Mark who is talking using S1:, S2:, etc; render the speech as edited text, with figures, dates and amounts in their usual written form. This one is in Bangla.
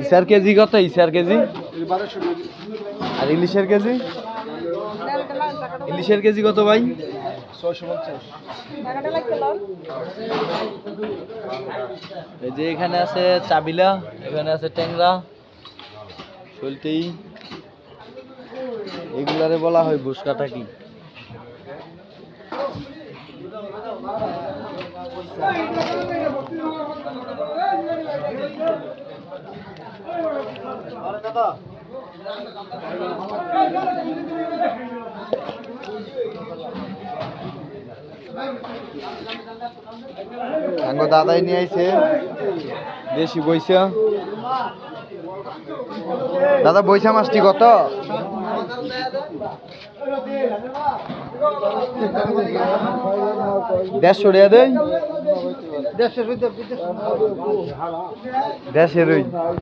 S1: ইসার কেজি কত? ইসার কেজি আর ইলিশের কেজি? ইলিশের কেজি কত ভাই? 650। এই যে এখানে আছে চাবিলা, এখানে আছে ট্যাংরা, শোলটি, এগুলারে বলা হয় বুসকাটা। কি দাদাই নিয়ে আইছে দেশি বইসা। দাদা বইসা মাছটি কত? 150 টাকা দেয়। 150